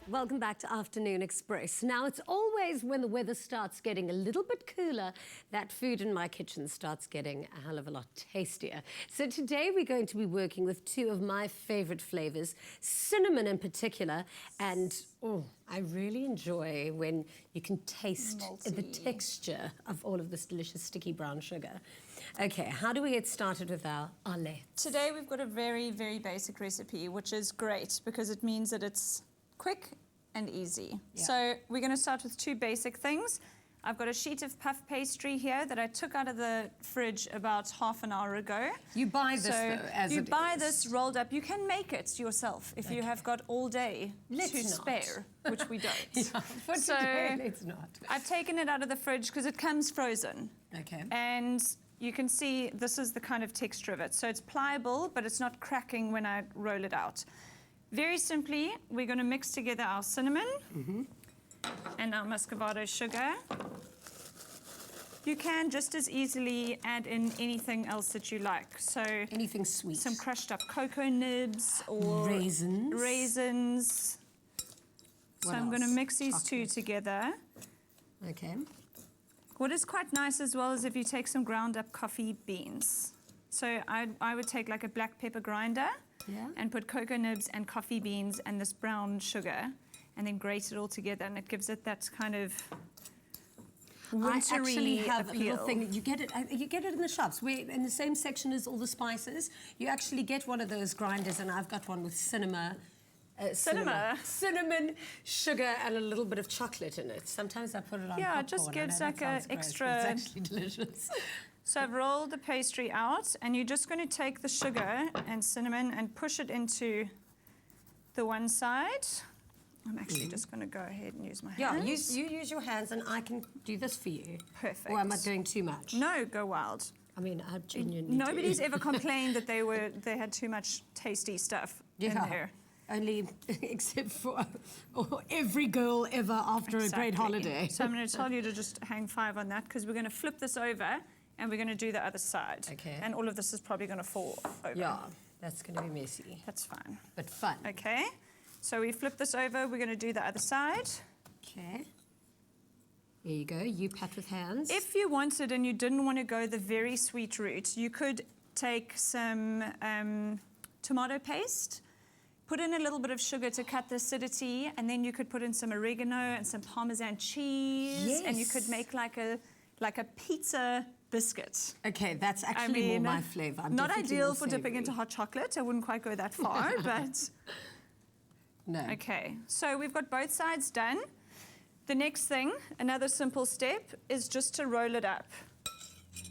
welcome back to Afternoon Express. Now, it's always when the weather starts getting a little bit cooler that food in my kitchen starts getting a hell of a lot tastier. So today we're going to be working with two of my favorite flavors, cinnamon in particular, and I really enjoy when you can taste the texture of all of this delicious sticky brown sugar. Okay, how do we get started with our Arlette? Today we've got a very, very basic recipe, which is great because it means that it's quick and easy. Yeah. So we're going to start with two basic things. I've got a sheet of puff pastry here that I took out of the fridge about half an hour ago. You buy this, though, as you buy this rolled up. You can make it yourself if you have got all day to spare, which we don't. For today, let's not. I've taken it out of the fridge because it comes frozen. Okay. And you can see this is the kind of texture of it. So it's pliable, but it's not cracking when I roll it out. Very simply, we're going to mix together our cinnamon and our muscovado sugar. You can just as easily add in anything else that you like. So anything sweet. Some crushed up cocoa nibs or raisins. So I'm going to mix these two together. Okay. What is quite nice as well is if you take some ground up coffee beans. So I would take like a black pepper grinder and put cocoa nibs and coffee beans and this brown sugar and then grate it all together, and it gives it that kind of wintry I actually have appeal. a little thing. You get it in the shops. We're in the same section as all the spices. You actually get one of those grinders, and I've got one with cinnamon, sugar, and a little bit of chocolate in it. Sometimes I put it on popcorn. It just gives like an extra. It's actually delicious. So I've rolled the pastry out, and you're just going to take the sugar and cinnamon and push it into the one side. I'm actually just going to go ahead and use my hands. Yeah, you use your hands, and I can do this for you. Perfect. Or am I doing too much? No, go wild. I mean, I genuinely Nobody's ever complained that they had too much tasty stuff in there. Only except for every girl ever after a great holiday. So I'm going to tell you to just hang 5 on that because we're going to flip this over and we're going to do the other side. Okay. And all of this is probably going to fall over. Yeah, that's going to be messy. That's fine. But fun. Okay. So we flip this over. We're going to do the other side. Okay. There you go. You pat with hands. If you wanted and you didn't want to go the very sweet route, you could take some tomato paste, put in a little bit of sugar to cut the acidity, and then you could put in some oregano and some Parmesan cheese, and you could make like a pizza biscuit. Okay, that's actually more my flavour. Not ideal for dipping into hot chocolate. I wouldn't quite go that far, but... No. Okay, so we've got both sides done. The next thing, another simple step, is just to roll it up.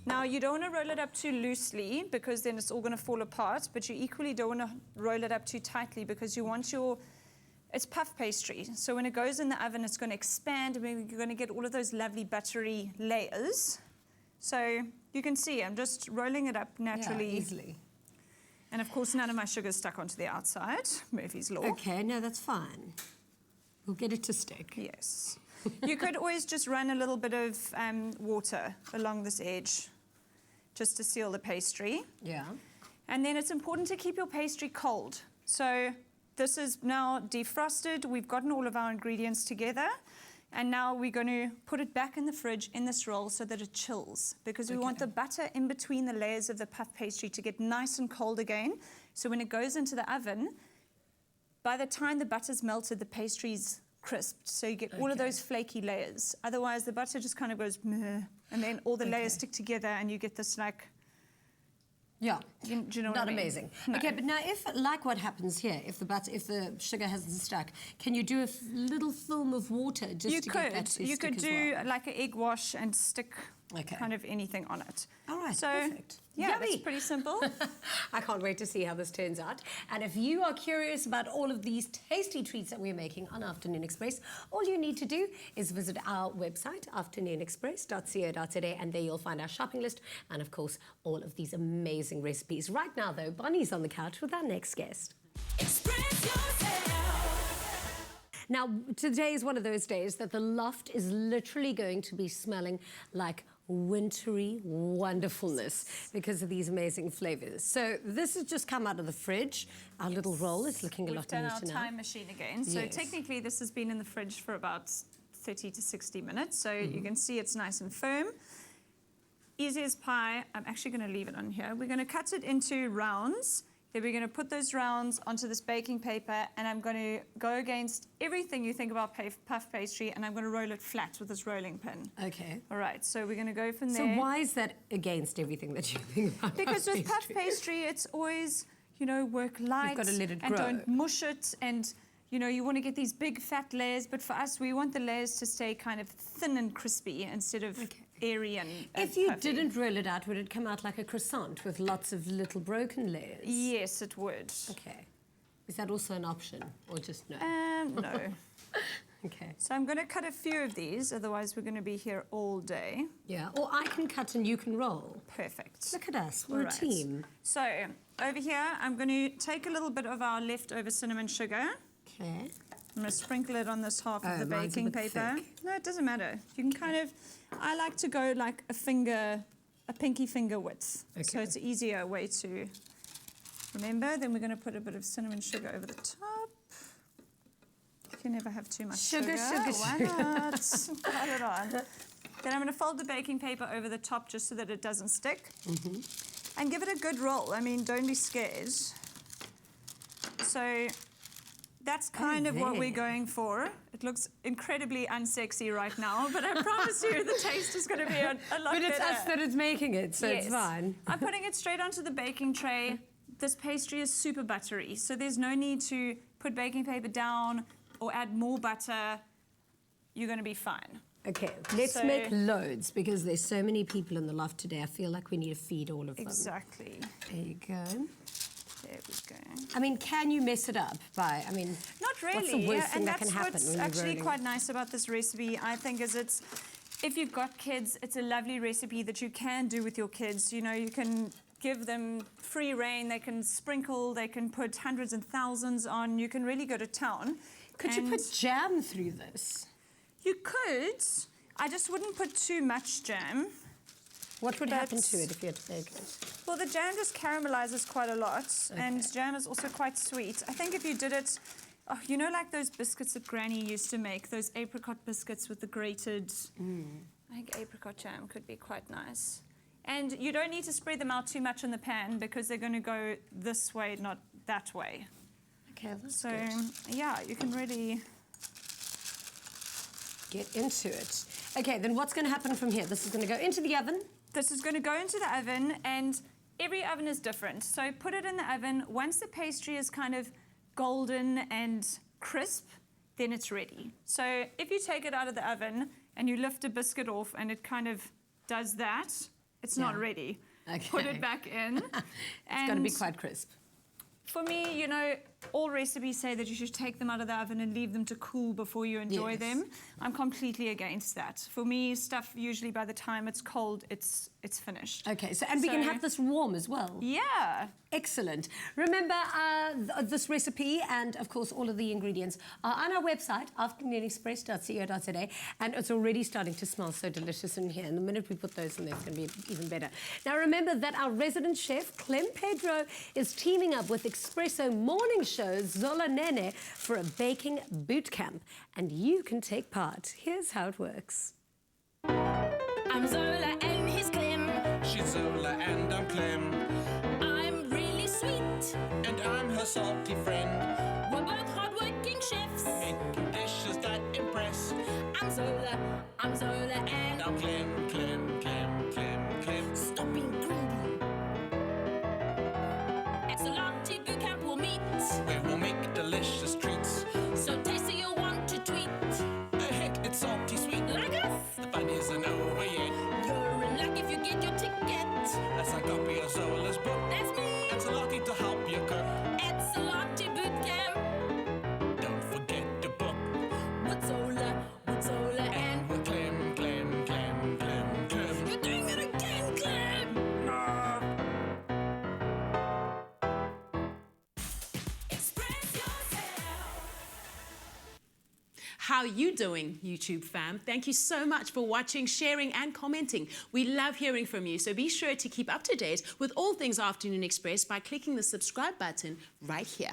Now, you don't want to roll it up too loosely because then it's all going to fall apart, but you equally don't want to roll it up too tightly because you want it's puff pastry. So when it goes in the oven, it's going to expand and you're going to get all of those lovely buttery layers. So you can see I'm just rolling it up naturally. Yeah, easily. And of course, none of my sugar's stuck onto the outside. Murphy's Law. Okay, no, that's fine. We'll get it to stick. Yes. You could always just run a little bit of water along this edge just to seal the pastry. Yeah. And then it's important to keep your pastry cold. So this is now defrosted. We've gotten all of our ingredients together. And now we're going to put it back in the fridge in this roll so that it chills, because we want the butter in between the layers of the puff pastry to get nice and cold again. So when it goes into the oven, by the time the butter's melted, the pastry's crisped. So you get all of those flaky layers. Otherwise, the butter just kind of goes meh, and then all the layers stick together and you get this like... Yeah, do you know what I mean? Amazing. No. Okay, but now if, like what happens here, if the sugar hasn't stuck, can you do a little film of water just to get that to stick as well? You could do like an egg wash and stick kind of anything on it. All right, so, perfect. Yeah, Yummy. that's pretty simple. I can't wait to see how this turns out. And if you are curious about all of these tasty treats that we're making on Afternoon Express, all you need to do is visit our website, afternoonexpress.co.za, and there you'll find our shopping list and, of course, all of these amazing recipes. Right now, though, Bonnie's on the couch with our next guest. Express yourself. Now, today is one of those days that the loft is literally going to be smelling like wintry wonderfulness because of these amazing flavors. So this has just come out of the fridge. Our little roll is looking a lot We've done neater our now. time machine again. So Yes. technically this has been in the fridge for about 30 to 60 minutes. So Mm-hmm. you can see it's nice and firm. Easy as pie. I'm actually going to leave it on here. We're going to cut it into rounds. Then we're going to put those rounds onto this baking paper, and I'm going to go against everything you think about puff pastry, and I'm going to roll it flat with this rolling pin. Okay. All right, so we're going to go from So there. why is that against everything that you think about Because puff with puff pastry? pastry, it's always, work light gotta let it and grow. don't mush it, and you want to get these big fat layers. But for us, we want the layers to stay kind of thin and crispy instead of airy and If you puffy. didn't roll it out, would it come out like a croissant with lots of little broken layers? Yes, it would. Okay. Is that also an option, or just no? No. Okay. So I'm going to cut a few of these, otherwise we're going to be here all day. Yeah. Or I can cut and you can roll. Perfect. Look at us. We're Right. a team. So over here, I'm going to take a little bit of our leftover cinnamon sugar. Okay. I'm going to sprinkle it on this half of the mine's a baking bit paper. thick. No, it doesn't matter. You can kind of, I like to go like a pinky finger width. So Okay. it's an easier way to remember. Then we're going to put a bit of cinnamon sugar over the top. You can never have too much Sugar, sugar. sugar, Why sugar. not? Pile it on. Then I'm going to fold the baking paper over the top just so that it doesn't stick. And give it a good roll. I mean, don't be scared. So that's kind of what we're there. going for. It looks incredibly unsexy right now, but I promise you the taste is going to be a lot But it's better. us that is making it, so it's Yes. fine. I'm putting it straight onto the baking tray. This pastry is super buttery, so there's no need to put baking paper down or add more butter. You're going to be fine. Okay, let's So- make loads because there's so many people in the loft today. I feel like we need to feed all of them. Exactly. There you go. There we go. I mean, can you mess it up by, I mean, Not really. what's the worst thing and that can that's happen what's when you're actually rolling? quite nice about this recipe, I think, is it's, if you've got kids, it's a lovely recipe that you can do with your kids. You can give them free reign, they can sprinkle, they can put hundreds and thousands on, you can really go to town. Could you And put jam through this? You could. I just wouldn't put too much jam. What would happen to It's- it if you had to bake it? Well, the jam just caramelizes quite a lot, and jam is also quite sweet. I think if you did it, like those biscuits that Granny used to make, those apricot biscuits with the grated, I think apricot jam could be quite nice. And you don't need to spread them out too much in the pan because they're going to go this way, not that way. Okay, that's So, good. yeah, you can really... Get into it. Okay, then what's going to happen from here? This is going to go into the oven. This is going to go into the oven, and every oven is different. So put it in the oven. Once the pastry is kind of golden and crisp, then it's ready. So if you take it out of the oven and you lift a biscuit off and it kind of does that, it's not Yeah. ready. Okay. Put it back in. It's going to be quite crisp. For me, all recipes say that you should take them out of the oven and leave them to cool before you enjoy Yes. them. I'm completely against that. For me, stuff usually by the time it's cold, it's finished. Okay, and we can So- have this warm as well. Yeah. Excellent. Remember, this recipe and, of course, all of the ingredients are on our website, afternoonexpress.co.za, and it's already starting to smell so delicious in here. And the minute we put those in there, it's going to be even better. Now, remember that our resident chef, Clem Pedro, is teaming up with Espresso Morning Show's Zola Nene for a baking boot camp, and you can take part. Here's how it works. I'm Zola and he's Clem. She's Zola and I'm Clem, I'm really sweet. and I'm her salty friend. We're both hardworking chefs. Making dishes that impress. I'm Zola and Now Clem, Clem, Clem, Clem, Clem. stop being greedy. At Selati boot camp we'll meet. Where we'll make delicious treats. So tasty you'll want to tweet. Heck, it's salty sweet. Like us, The fun isn't over yet. you're in luck if you get your ticket. Let's a copy of Zola's book. That's me. And Selati to help you cook. At Selati boot camp. Don't forget to book. With Zola and With Clem, Clem, Clem, Clem, Clem. you're doing it again, Clem. Express yourself. How you doing, YouTube fam? Thank you so much for watching, sharing and commenting. We love hearing from you, so be sure to keep up to date with all things Afternoon Express by clicking the subscribe button right here.